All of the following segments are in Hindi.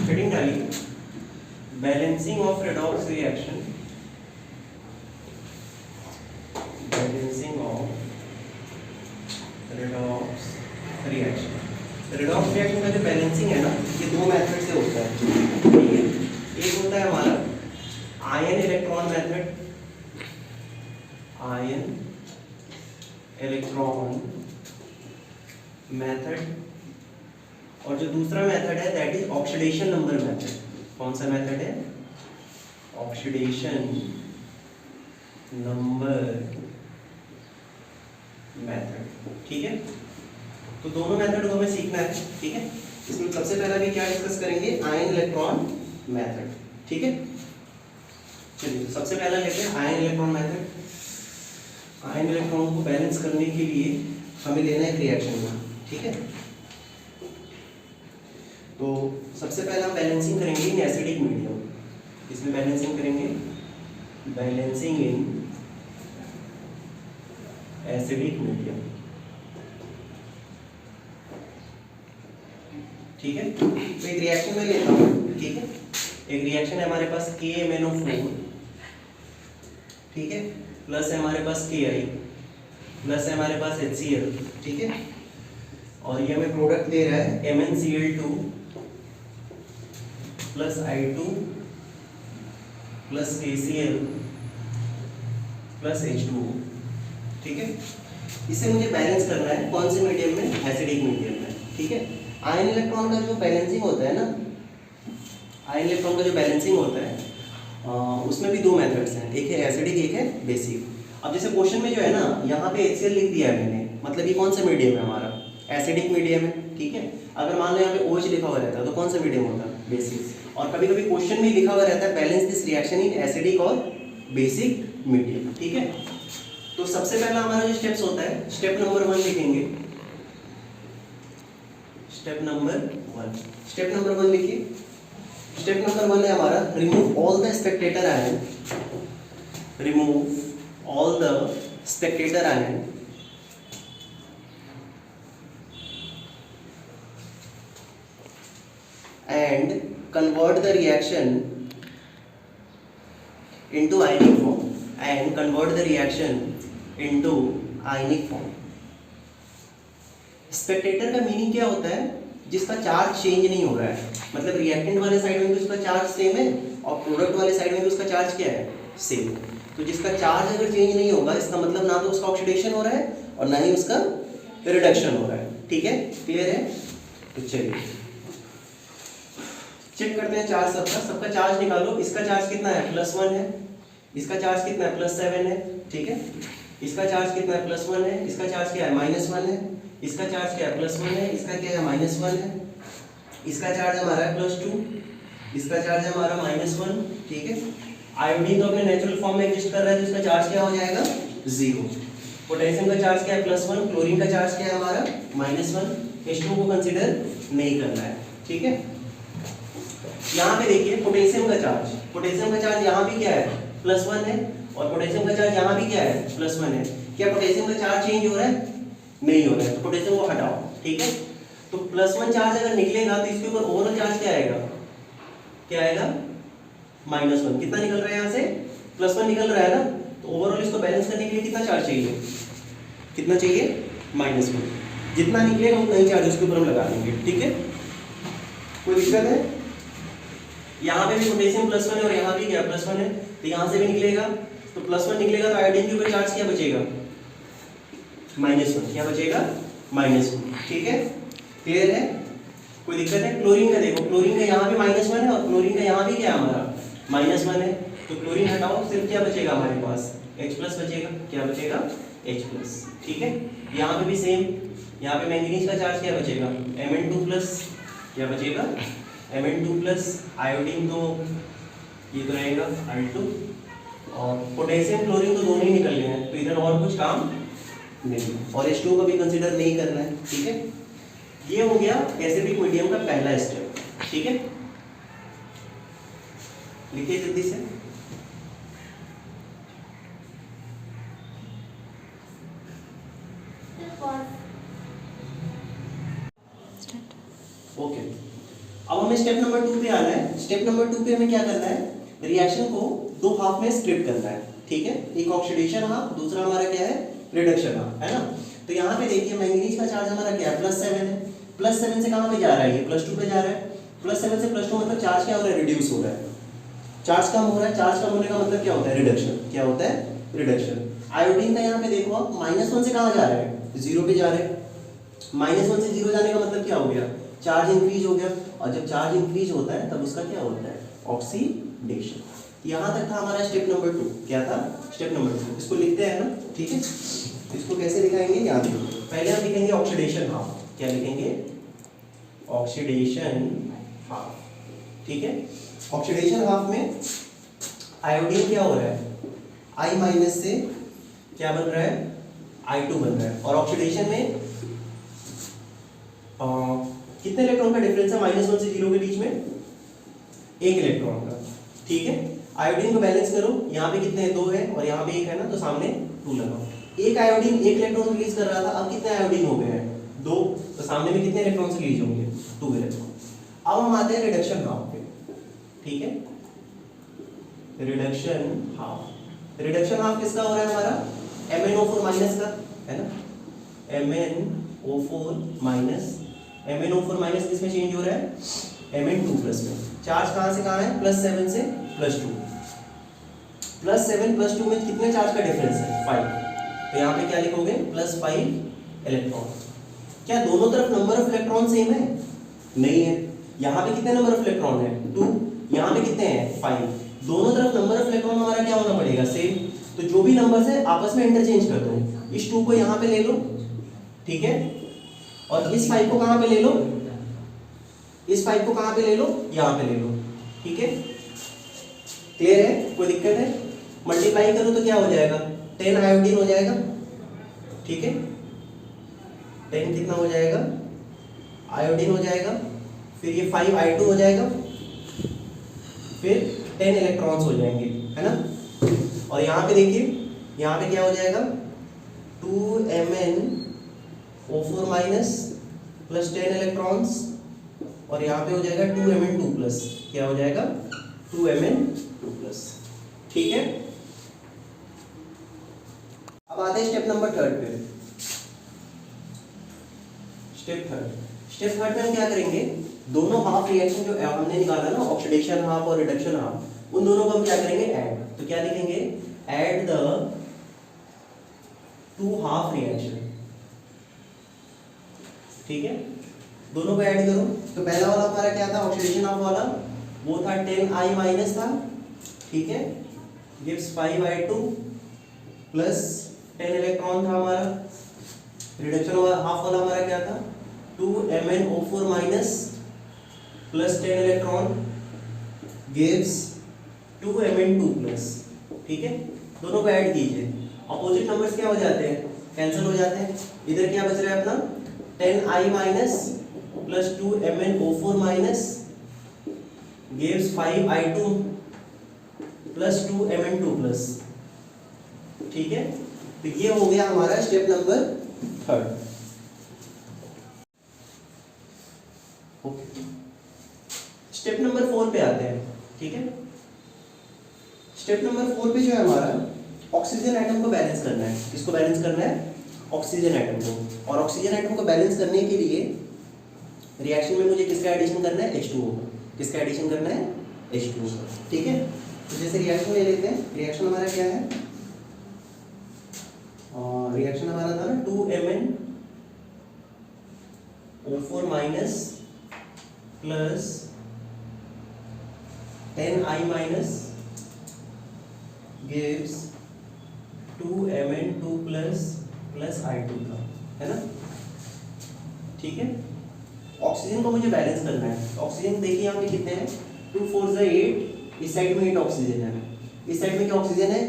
हेडिंग डालिए balancing of redox reaction, balancing of redox reaction. Redox reaction का जो बैलेंसिंग है ना, ये दो मेथड से होता है, ठीक है। एक होता है हमारा ion electron method, ion electron method, और जो दूसरा मेथड है that is oxidation number method. कौन सा मेथड है? ऑक्सीडेशन नंबर मेथड, ठीक है। तो दोनों मेथड को हमें सीखना है, ठीक है। इसमें सबसे पहला भी क्या डिस्कस करेंगे? आयन इलेक्ट्रॉन मेथड, ठीक है। चलिए तो सबसे पहला लेते हैं ion electron method. Ion electron को बैलेंस करने के लिए हमें लेना है एक रिएक्शन का, ठीक है। तो सबसे पहले हम बैलेंसिंग करेंगे इन एसिडिक मीडियम। इसमें बैलेंसिंग करेंगे, बैलेंसिंग इन एसिडिक मीडियम, ठीक है। तो एक रिएक्शन में लेता हूँ, ठीक है। एक रिएक्शन है हमारे पास KMnO4, ठीक है, प्लस है हमारे पास Ki, प्लस है हमारे पास HCl, ठीक है। और ये हमें प्रोडक्ट दे रहा है MnCl2 plus I2 plus KCl plus H2O, ठीक है। इसे मुझे बैलेंस करना है कौन से मीडियम में? एसिडिक मीडियम में, ठीक है। आयन इलेक्ट्रॉन का जो बैलेंसिंग होता है ना, आयन इलेक्ट्रॉन का जो बैलेंसिंग होता है उसमें भी दो मेथड्स हैं, एक है एसिडिक, एक है बेसिक। अब जैसे क्वेश्चन में जो है ना, यहाँ पे HCl लिख दिया है मैंने, मतलब ये कौन सा मीडियम है हमारा? एसिडिक मीडियम है, ठीक है। अगर मान लो यहाँ पे OH लिखा हुआ रहता है तो कौन सा मीडियम होता है? बेसिक। और कभी कभी क्वेश्चन में लिखा हुआ रहता है balance this reaction in acidic और बेसिक मीडियम, ठीक है। तो सबसे पहला हमारा जो स्टेप्स होता है, स्टेप नंबर 1 लिखेंगे। स्टेप नंबर 1 लिखिए। स्टेप नंबर 1 है हमारा remove all the Spectator ion, remove all the Spectator ion and convert the reaction into ionic form, and convert the reaction into ionic form। Spectator का मीनिंग क्या होता है? जिसका चार्ज चेंज नहीं हो रहा है, मतलब रिएक्टेंट वाले साइड में भी उसका चार्ज सेम है और प्रोडक्ट वाले साइड में भी उसका चार्ज क्या है? सेम। तो जिसका चार्ज अगर चेंज नहीं होगा, इसका मतलब ना तो उसका ऑक्सीडेशन हो रहा है और ना ही उसका रिडक्शन हो रहा है, ठीक है। क्लियर है? तो चलिए चेक करते हैं चार्ज सबका चार्ज निकालो। इसका चार्ज कितना है? +1 है। इसका चार्ज कितना है? +7 है, ठीक है। इसका चार्ज कितना है? +1 है। इसका चार्ज क्या है? -1 है। इसका चार्ज क्या है? +1 है। इसका क्या है? -1 है। इसका चार्ज हमारा है +2। इसका चार्ज है हमारा -1, ठीक है। आयोडीन तो अपने नेचुरल फॉर्म में एग्जिस्ट कर रहा है तो इसका चार्ज क्या हो जाएगा? 0। पोटेशियम का चार्ज क्या है? +1। क्लोरीन का चार्ज क्या है हमारा? -1। H2 को कंसीडर नहीं करना है, ठीक है। यहाँ पे देखिए पोटेशियम का चार्ज यहाँ भी क्या है? +1 है। और पोटेशियम का चार्ज यहाँ भी क्या है? +1 है। क्या पोटेशियम का चार्ज चेंज हो रहा है? नहीं हो रहा है, तो पोटेशियम को हटाओ, ठीक है। तो +1 चार्ज अगर निकलेगा तो इसके ऊपर ओवरऑल चार्ज क्या आएगा? क्या आएगा? -1। कितना निकल रहा है यहाँ से? +1 निकल रहा है ना, तो ओवरऑल इसको बैलेंस करने के लिए कितना चार्ज चाहिए? कितना चाहिए? -1। जितना निकलेगा उतना ही चार्ज उसके ऊपर हम लगा देंगे, ठीक है। कोई दिक्कत है? यहाँ पे भी पोटेशियम +1 है और यहाँ भी क्या +1 है, तो यहाँ से भी निकलेगा, तो +1 निकलेगा तो आयोडीन के ऊपर चार्ज क्या बचेगा? -1। क्या बचेगा? -1, ठीक है। क्लियर है? कोई दिक्कत है? क्लोरीन का देखो, क्लोरीन का यहाँ भी -1 है और क्लोरीन का यहाँ भी क्या है हमारा? -1 है। तो क्लोरीन हटाओ, सिर्फ क्या बचेगा हमारे पास? H+ बचेगा। क्या बचेगा? H+, ठीक है। यहाँ पे भी सेम, यहाँ पे मैंगनीज का चार्ज क्या बचेगा? Mn2+। क्या बचेगा? Mn2+। आयोडीन तो ये तो रहेगा I2, और पोटेशियम क्लोरीन तो दोनों ही निकल गए हैं, तो इधर और कुछ काम नहीं, और H2 को भी कंसीडर नहीं करना है, ठीक है। ये हो गया एसिडिक मीडियम का पहला स्टेप, ठीक है। लिखिए जल्दी से। ओके, अब हमें स्टेप नंबर 2 पे आना है। स्टेप नंबर 2 पे हमें क्या करना है, रिएक्शन को दो हाफ में स्प्लिट करना है, ठीक है। एक ऑक्सीडेशन हाफ, दूसरा हमारा क्या है, रिडक्शन हाफ, है ना। तो यहाँ पे देखिए मैंगनीज का चार्ज हमारा क्या है, +7 है। +7 से कहाँ पे जा रहा है, ये +2 पे जा रहा है। +7 से +2 मतलब चार्ज क्या हो रहा है, रिड्यूस हो रहा है, चार्ज कम हो रहा है। चार्ज कम होने का मतलब क्या होता है, रिडक्शन। क्या होता है, रिडक्शन। आयोडीन का यहाँ पे देखो आप -1 से कहाँ जा रहा है, 0 पे जा रहे हैं। -1 से 0 जाने का मतलब क्या हो गया, चार्ज इंक्रीज हो गया। और जब चार्ज इंक्रीज होता है तब उसका क्या होता है, ऑक्सीडेशन। यहाँ तक था हमारा स्टेप नंबर 2। क्या था, स्टेप नंबर 2। इसको लिखते हैं ना, ठीक है। इसको कैसे लिखाएंगे, यहाँ देखो। पहले हम लिखेंगे ऑक्सीडेशन हाफ। क्या लिखेंगे, ऑक्सीडेशन हाफ, ठीक है। ऑक्सीडेशन हाफ में आयोडीन क्या हो रहा है, I- से क्या बन रहा है, I2 बन रहा है। और ऑक्सीडेशन में कितने इलेक्ट्रॉन का डिफरेंस है -1 से 0 के बीच में, 1 इलेक्ट्रॉन का, ठीक है। आयोडीन को बैलेंस करो, यहाँ पे कितने हैं, 2 है और यहाँ पे 1 है ना, तो सामने 2 लगाओ। एक आयोडीन 1 इलेक्ट्रॉन रिलीज कर रहा था, अब कितने आयोडीन हो गए हैं, 2, तो सामने में कितने इलेक्ट्रॉन रिलीज होंगे, 2 इलेक्ट्रॉन। अब हम आते हैं रिडक्शन हाफ पे, ठीक है। रिडक्शन हाफ, रिडक्शन हाफ किसका हो रहा है हमारा, MnO4 माइनस का, है ना। MnO4 माइनस, MnO4 माइनस किस में चेंज हो रहा है, Mn2 प्लस में। चार्ज कहाँ से कहाँ है, +7 से +2। +7 +2 में कितने चार्ज का डिफरेंस है, 5। तो यहाँ पे क्या लिखोगे, +5 इलेक्ट्रॉन। क्या दोनों तरफ नंबर ऑफ इलेक्ट्रॉन सेम है, नहीं है। यहाँ पे कितने नंबर ऑफ इलेक्ट्रॉन है, 2। यहाँ पे कितने हैं, 5। दोनों तरफ नंबर ऑफ इलेक्ट्रॉन हमारा क्या होना पड़ेगा, सेम। तो जो भी नंबर्स है आपस में इंटरचेंज कर दो। इस 2 को यहाँ पे ले लो, ठीक है। और इस 5 को कहाँ पे ले लो, इस 5 को कहाँ पे ले लो, यहाँ पे ले लो, ठीक है। क्लियर है, कोई दिक्कत है। मल्टीप्लाई करो तो क्या हो जाएगा, 10 आयोडीन हो जाएगा, ठीक है। 10 कितना हो जाएगा, आयोडीन हो जाएगा। फिर ये 5 I2 हो जाएगा, फिर 10 इलेक्ट्रॉन्स हो जाएंगे, है ना। और यहाँ पे देखिए, यहाँ पे क्या हो जाएगा, 2MnO4 माइनस प्लस 10 इलेक्ट्रॉन्स, और यहाँ पे हो जाएगा 2Mn2 प्लस। क्या हो जाएगा, 2Mn2 प्लस, ठीक है। अब आते हैं स्टेप नंबर 3 पे। स्टेप थर्ड में हम क्या करेंगे, दोनों हाफ रिएक्शन जो हमने निकाला ना, ऑक्सीडेशन हाफ और रिडक्शन हाफ, उन दोनों को हम क्या करेंगे, ऐड। तो क्या लिखेंगे, ऐड द 2 हाफ रिएक्शन, ठीक है। दोनों को ऐड करो। तो पहला वाला हमारा क्या था, ऑक्सीडेशन हाफ वाला, वो था 10I माइनस था, ठीक है। गिव्स 5I2 प्लस 10 इलेक्ट्रॉन था हमारा। रिडक्शन हाफ वाला हमारा क्या था, 2MnO4 minus plus 10 electron gives 2Mn2 plus, ठीक है। दोनों को ऐड कीजिए, अपोजिट नंबर्स क्या हो जाते हैं, कैंसिल हो जाते हैं। इधर क्या बच रहा है अपना, 10I minus plus 2MnO4 minus gives 5I2 plus 2Mn2 plus, ठीक है। तो ये हो गया हमारा step number 3। Okay, step number 4 पे आते हैं, ठीक है। स्टेप नंबर 4 पे जो है हमारा ऑक्सीजन एटम को बैलेंस करना है। किसको बैलेंस करना है, ऑक्सीजन एटम को। और ऑक्सीजन एटम को बैलेंस करने के लिए रिएक्शन में मुझे किसका एडिशन करना है, H2O। किसका एडिशन करना है, H2O, ठीक है। तो जैसे रिएक्शन ले लेते हैं, रिएक्शन हमारा क्या है, रिएक्शन हमारा था ना 2MnO4 minus plus 10I minus gives 2Mn2 plus plus I2 का, है ना, ठीक है। ऑक्सीजन को मुझे बैलेंस करना है। ऑक्सीजन देखिए यहाँ पे कितने हैं, 2 4 8, इस साइड में 8 ऑक्सीजन है, इस साइड में क्या ऑक्सीजन है,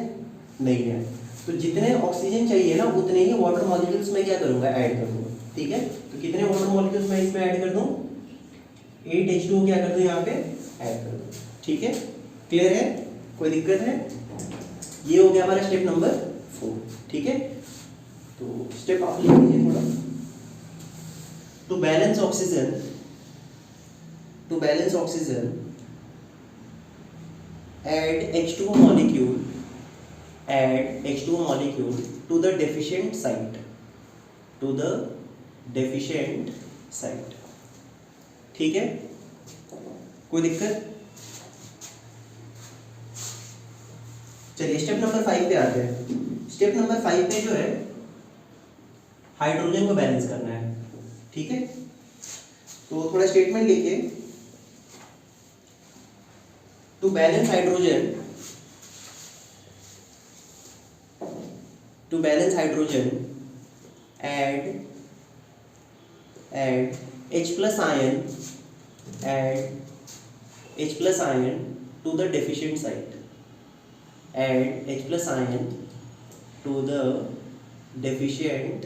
नहीं है। तो जितने ऑक्सीजन चाहिए ना उतने ही वाटर मॉलिक्यूल्स में क्या करूँगा, ऐड कर दूँगा, ठीक है। तो कितने वाटर मॉलिक्यूल्स मैं इसमें ऐड कर दूँ, 8 H2O क्या कर दूँ यहाँ पे ऐड कर दूँ, ठीक है। क्लियर है, कोई दिक्कत है। ये हो गया हमारा स्टेप नंबर 4, ठीक है। तो स्टेप आप लिख लीजिए थोड़ा। To balance oxygen to balance oxygen, add H2O molecule to the deficient site, ठीक है, कोई दिक्कत? चलिए स्टेप नंबर 5 पे आते हैं। स्टेप नंबर 5 पे जो है हाइड्रोजन को बैलेंस करना है, ठीक है। तो थोड़ा स्टेटमेंट लिखिए, to balance hydrogen add H plus ion to the deficient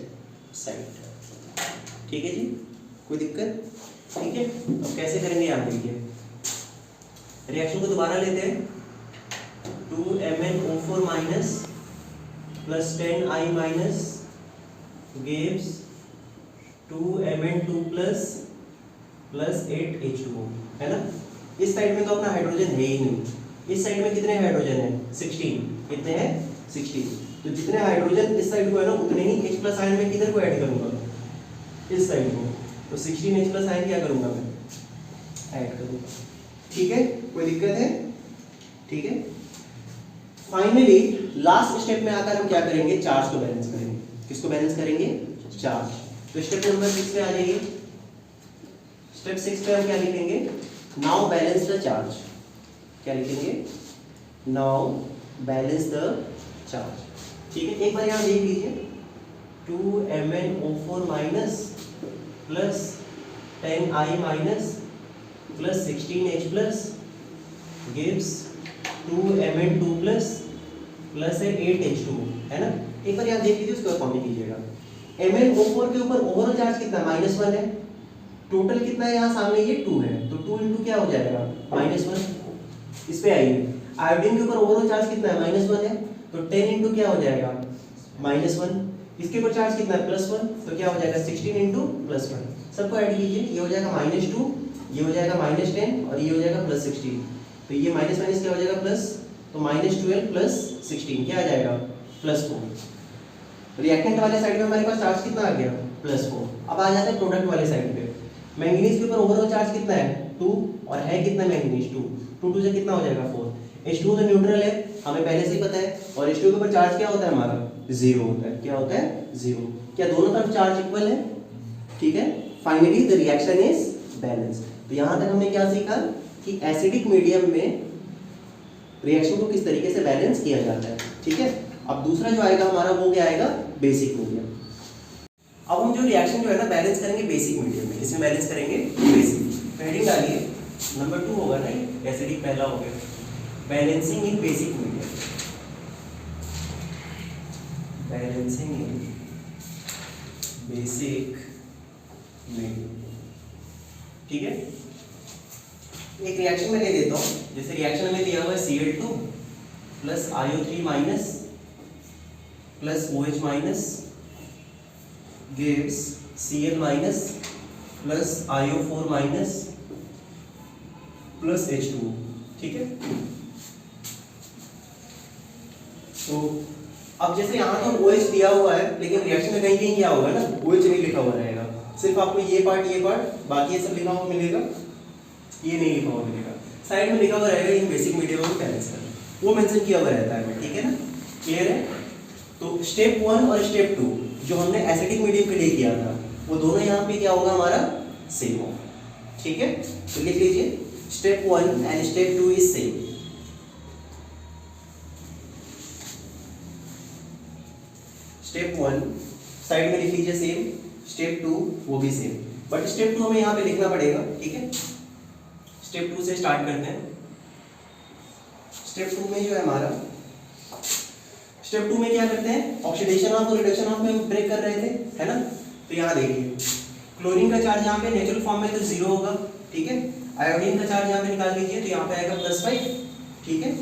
site, ठीक है जी, कोई दिक्कत? ठीक है, अब कैसे करेंगे आप देखिए। रिएक्शन को दोबारा लेते हैं। 2MnO4 minus plus 10I minus gives 2Mn2 plus 8H2O, है ना। इस साइड में तो अपना हाइड्रोजन है ही नहीं। इस साइड में कितने हाइड्रोजन है? 16। कितने हैं? 16। तो जितने हाइड्रोजन इस साइड को है ना, उतने ही H प्लस आयन में किधर को ऐड करूंगा? इस साइड को। तो 16H प्लस आयन क्या करूंगा मैं? ऐड करूंगा, ठीक है, कोई दिक्कत है? ठीक है। फाइनली लास्ट स्टेप में आकर हम क्या करेंगे? चार्ज को बैलेंस करेंगे। किसको बैलेंस करेंगे? चार्ज। तो स्टेप नंबर 6 पे आ जाइए। स्टेप 6 पे हम क्या लिखेंगे? Now balance the charge. क्या लिखेंगे? नाउ बैलेंस द चार्ज, ठीक है। एक बार यहाँ देख लीजिए, 2MnO4 minus plus 10I minus plus 16H plus gives 2Mn2 plus 8H2O, है ना। एक बार यहाँ देख लीजिए, उसको कॉपी कीजिएगा। MnO4 के ऊपर ओवरऑल चार्ज कितना? -1 है। टोटल कितना है यहाँ सामने? ये 2 है, तो 2 इंटू क्या हो जाएगा? -1। इस पे आइए, आयोडीन के ऊपर ओवरऑल चार्ज कितना है? -1 है, तो 10 इंटू क्या हो जाएगा? -1। इसके ऊपर चार्ज कितना है? +1, तो क्या हो जाएगा? 16 इंटू +1। सबको ऐड कीजिए, ये हो जाएगा -2, ये हो जाएगा -10 और ये हो जाएगा +16। तो ये माइनस माइनस क्या हो जाएगा? प्लस, तो -12 प्लस 16 क्या आ जाएगा? +4। रिएक्टेंट वाले साइड में हमारे पास चार्ज कितना आ गया? +4। अब आ जाते हैं प्रोडक्ट वाले साइड पे। मैंगनीज के ऊपर ओवरऑल चार्ज कितना है? 2, और है कितना मैंगनीज? 2। 2 से कितना हो जाएगा? 4। H2 तो न्यूट्रल है, हमें पहले से ही पता है, और H2 के ऊपर चार्ज क्या होता है हमारा? 0 होता है। क्या होता है? 0। क्या दोनों तरफ चार्ज इक्वल है? ठीक है। Finally the reaction is balance. तो यहाँ तक हमने क्या सीखा कि एसिडिक मीडियम में रिएक्शन को किस तरीके से बैलेंस किया जाता है, ठीक है। अब दूसरा जो आएगा हमारा, वो क्या आएगा? Basic medium. अब हम जो रिएक्शन जो है ना बैलेंस करेंगे बेसिक मीडियम में। इसमें बैलेंस करेंगे बेसिक। हेडिंग डालिए, नंबर 2 होगा ना, एसिडिक पहला हो गया। बैलेंसिंग इन बेसिक मीडियम, बैलेंसिंग इन बेसिक मीडियम, ठीक है। एक रिएक्शन में ले लेता हूँ, जैसे रिएक्शन में दिया हुआ है Cl2 plus IO3 minus plus OH minus gives Cl minus plus IO4 minus plus H2O, ठीक है। तो अब जैसे यहाँ तो OH दिया हुआ है, लेकिन रिएक्शन में कहीं कहीं क्या होगा ना, OH नहीं लिखा हुआ रहेगा। सिर्फ आपको ये पार्ट, बाकी ये सब लिखा हुआ मिलेगा, ये नहीं लिखा हुआ मिलेगा। साइड में लिखा हुआ रहेगा इन बेसिक मीडियम को बैलेंस करना, वो मेंशन किया हुआ रहता है, ठीक है ना। क्लियर है। तो स्टेप 1 और स्टेप 2 जो हमने एसिडिक मीडियम के लिए किया था, वो दोनों यहाँ पे क्या होगा हमारा? सेम होगा, ठीक है। तो लिख लीजिए, step 1 and step 2 is same. Step 1 side में लिख लीजिए सेम, स्टेप 2 वो भी सेम, बट स्टेप 2 हमें यहाँ पे लिखना पड़ेगा, ठीक है। स्टेप 2 से स्टार्ट करते हैं। स्टेप 2 में जो है हमारा, स्टेप 2 में क्या करते हैं? ऑक्सीडेशन ऑफ और रिडक्शन ऑफ में हम ब्रेक कर रहे थे, है ना। तो यहाँ देखिए, क्लोरीन का चार्ज यहाँ पे नेचुरल फॉर्म में तो 0 होगा, ठीक है। आयोडीन का चार्ज यहाँ पे निकाल लीजिए, तो यहाँ पे आएगा +5, ठीक है।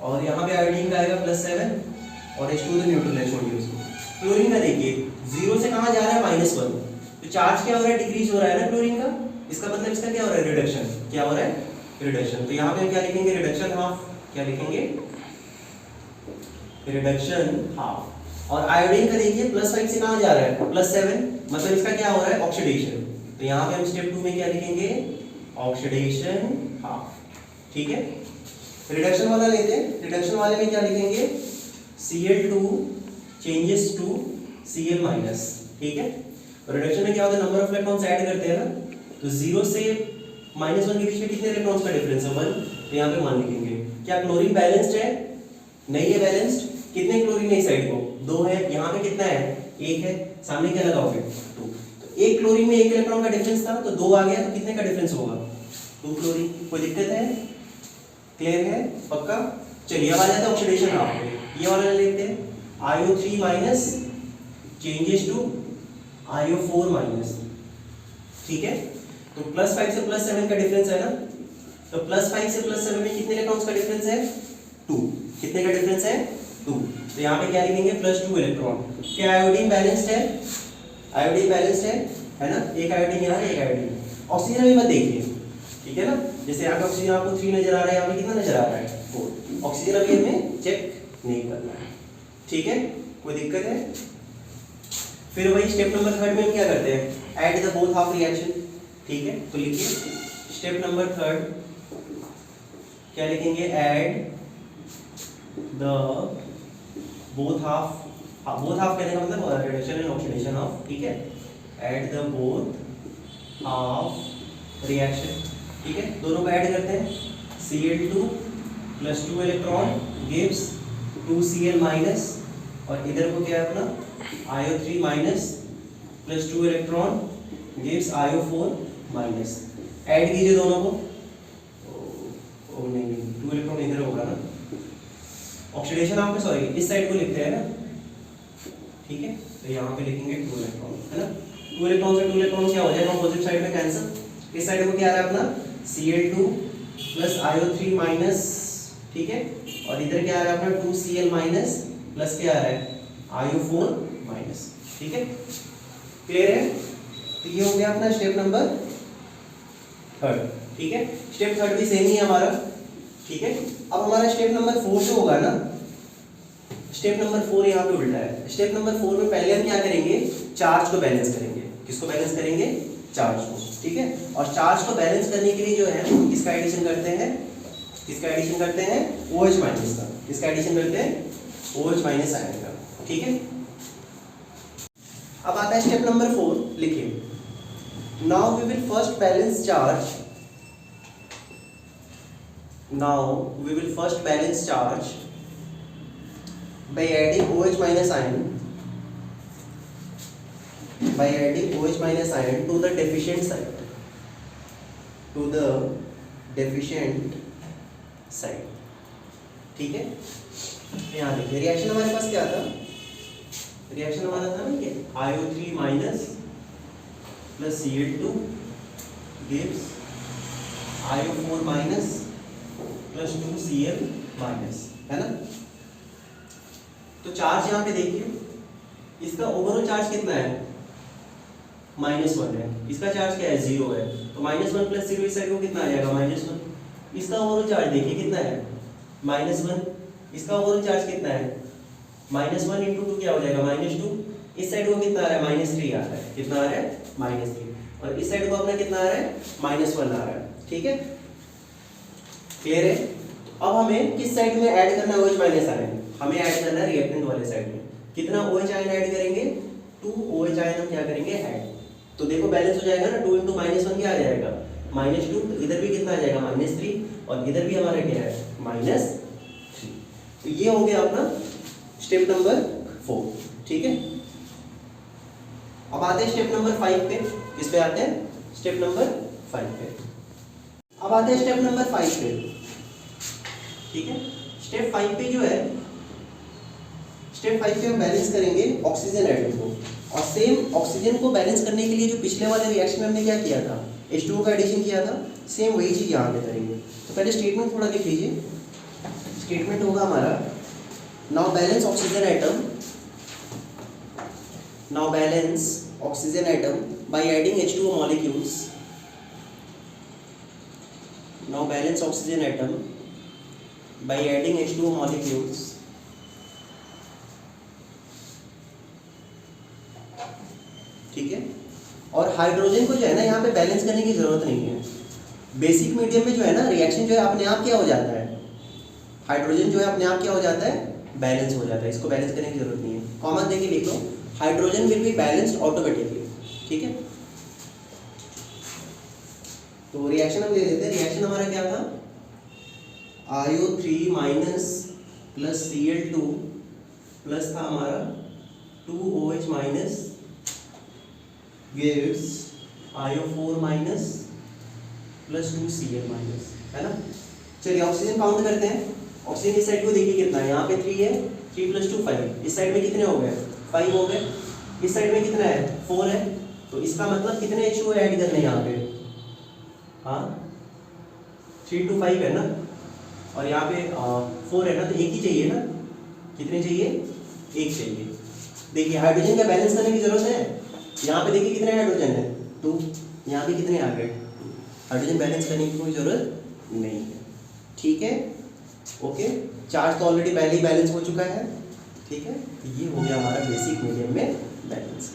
और यहाँ पे आयोडीन का आएगा +7 और H2 तो न्यूट्रल है, छोड़िए उसको। क्लोरीन का देखिए 0 से कहाँ जा रहा है? -1। तो चार्ज क्या हो रहा है? डिक्रीज हो रहा है ना क्लोरीन का, इसका मतलब इसका क्या हो रहा है, रिडक्शन। क्या हो रहा है, रिडक्शन। तो यहाँ पे हम क्या लिखेंगे, रिडक्शन हाफ। क्या लिखेंगे, रिडक्शन हाफ। और आयोडीन का देखिए +5 से कहाँ जा रहा है, +7, मतलब इसका क्या हो रहा है, ऑक्सीडेशन। तो यहाँ पे हम स्टेप 2 में क्या लिखेंगे, ऑक्सीडेशन हाफ। ठीक है, रिडक्शन वाला लेते हैं। रिडक्शन वाले में क्या लिखेंगे, Cl2 चेंजेस टू Cl-। ठीक है, रिडक्शन में क्या होता है, नंबर ऑफ इलेक्ट्रॉन्स ऐड करते हैं ना, तो 0 से -1 के बीच में कितने इलेक्ट्रॉन्स का डिफरेंस है, 1। तो यहाँ पे 1 लिखेंगे। क्या क्लोरीन बैलेंस्ड है, नहीं है बैलेंस्ड। कितने क्लोरीन है इस साइड को, 2 है। यहाँ पे कितना है, 1 है। सामने क्या लगाओगे, 2। तो एक क्लोरीन में 1 इलेक्ट्रॉन का डिफरेंस था, तो 2 आ गया, तो कितने का डिफरेंस होगा, 2 क्लोरीन। कोई दिक्कत है, क्लियर है, पक्का। चलिए अब आ जाते हैं ऑक्सीडेशन हाफ पे। ये वाला लेते हैं, IO3 minus changes to IO4 minus. ठीक है, तो +5 से +7 का डिफरेंस है ना, तो +5 से +7 में कितने इलेक्ट्रॉन्स का डिफरेंस है, 2। कितने का डिफरेंस है, 2। तो यहाँ पे क्या लिखेंगे, +2 इलेक्ट्रॉन। क्या आयोडीन बैलेंस्ड है, आयोडीन बैलेंस्ड है ना, एक आयोडीन यहाँ, एक आयोडीन। ऑक्सीजन अभी मत देखिए, ठीक है ना। जैसे यहाँ पे ऑक्सीजन आपको 3 नजर आ रहा है, यहाँ पे कितना नजर आ रहा है, 4। ऑक्सीजन अभी हमें चेक नहीं करना है, ठीक है, कोई दिक्कत है। फिर वही स्टेप नंबर 3 में हम क्या करते हैं, add the both half reaction. ठीक है, तो लिखिए स्टेप नंबर 3 क्या लिखेंगे, add the both half. Both half कहने का मतलब रिडक्शन एंड ऑक्सीडेशन ऑफ। ठीक है, add the both half reaction. ठीक है, दोनों को ऐड करते हैं। Cl2 + 2 इलेक्ट्रॉन गिव्स 2Cl-, और इधर को क्या है अपना IO3 minus + 2 electron gives IO4-। Add कीजिए दोनों को। ओ नहीं, 2 इलेक्ट्रॉन इधर होगा ना, ऑक्सीडेशन आप में, सॉरी इस साइड को लिखते हैं ना। ठीक है, तो यहाँ पे लिखेंगे 2 इलेक्ट्रॉन, है ना। 2 इलेक्ट्रॉन से 2 इलेक्ट्रॉन क्या हो जाएगा, अपोजिट साइड में कैंसिल। इस साइड को क्या आ रहा है अपना Cl2 + IO3-। ठीक है, और इधर क्या आ रहा है अपना 2Cl- प्लस क्या आ रहा है IO4-। ठीक है, क्लियर है। तो ये हो गया अपना स्टेप नंबर 3। ठीक है, स्टेप 3 भी सेम ही है हमारा। ठीक है, अब हमारा स्टेप नंबर 4 जो होगा ना, स्टेप नंबर 4 यहाँ पे उल्टा है। स्टेप नंबर 4 में पहले हम क्या करेंगे, चार्ज को बैलेंस करेंगे। किसको बैलेंस करेंगे, चार्ज को। ठीक है, और चार्ज को बैलेंस करने के लिए जो है किसका एडिशन करते हैं, किसका एडिशन करते हैं, OH- का। किसका एडिशन करते हैं, OH- आयन का। ठीक है, अब आता है स्टेप नंबर 4, लिखिए now we will first balance charge. Now we will first balance charge by adding OH- ion, by adding OH- ion to the deficient side, to the deficient side। ठीक है, यहाँ देखिए रिएक्शन हमारे पास क्या था, रिएक्शन हमारा था ना कि IO3- + Cl2 gives IO4- + 2Cl-, है ना। तो चार्ज यहाँ पे देखिए, इसका ओवरऑल चार्ज कितना है, -1 है। इसका चार्ज क्या है, 0 है। तो -1 + 0 इस साइड को कितना आ जाएगा, -1। इसका ओवरऑल चार्ज देखिए कितना है, -1। इसका ओवरऑल चार्ज कितना है, -1 × 2 क्या हो जाएगा, -2। इस साइड को कितना आ रहा है, -3 आ रहा है। कितना आ रहा है, -3। और इस साइड को अपना कितना आ रहा है, -1 आ रहा है। ठीक है, क्लियर है। तो अब हमें किस साइड में ऐड करना है OH- आयन, हमें ऐड करना है रिएक्टेंट वाले साइड में। कितना OH आयन ऐड करेंगे, 2 OH आयन हम क्या करेंगे, ऐड। तो देखो बैलेंस हो जाएगा ना, 2 × -1 क्या आ जाएगा, -2। तो इधर भी कितना आ जाएगा, -3, और इधर भी हमारा क्या है, -3। तो ये हो गया अपना स्टेप नंबर 4। ठीक है, अब आते हैं स्टेप नंबर 5 पे। किस पे आते हैं, स्टेप नंबर 5 पे। अब आते हैं स्टेप नंबर 5 पे। ठीक है, स्टेप 5 पे जो है, स्टेप 5 पे हम बैलेंस करेंगे ऑक्सीजन एटम को। और सेम ऑक्सीजन को बैलेंस करने के लिए जो पिछले वाले रिएक्शन में हमने क्या किया था, H2O का एडिशन किया था, सेम वही चीज़ यहाँ पे करेंगे। तो पहले स्टेटमेंट थोड़ा लिख लीजिए। स्टेटमेंट होगा हमारा, now balance oxygen atom, now balance oxygen atom by adding H2O molecules, now balance oxygen atom by adding H2O molecules ठीक है। और हाइड्रोजन को जो है ना यहाँ पे बैलेंस करने की जरूरत नहीं है। बेसिक मीडियम में जो है ना रिएक्शन जो है अपने आप क्या हो जाता है, हाइड्रोजन जो है अपने आप क्या हो जाता है, बैलेंस हो जाता है। इसको बैलेंस करने की जरूरत नहीं है। कॉमन देके लिख लो, hydrogen will be balanced automatically. ठीक है, तो रिएक्शन हम ले लेते हैं। रिएक्शन हमारा क्या था, IO3 minus plus Cl2 plus था हमारा 2OH minus gives IO4 minus plus 2Cl minus, है ना। चलिए ऑक्सीजन काउंट करते हैं। ऑक्सीजन इस साइड को देखिए कितना है, यहाँ पे 3 है, 3 + 2 5। इस साइड में कितने हो गए, 5 हो गए। इस साइड में कितना है, 4 है। तो इसका मतलब कितने H2O ऐड करने हैं यहाँ पे, हाँ 3 to 5 है ना, और यहाँ पे 4 है ना, तो एक ही चाहिए ना। कितने चाहिए, एक चाहिए। देखिए हाइड्रोजन का बैलेंस करने की जरूरत है। यहाँ पे देखिए कितने हाइड्रोजन है, 2। यहाँ पे कितने आ गए, हाइड्रोजन बैलेंस करने की कोई जरूरत नहीं है। ठीक है, ओके। चार्ज तो ऑलरेडी पहले ही बैलेंस हो चुका है। ठीक है, ये हो गया हमारा बेसिक मीडियम में बैलेंस।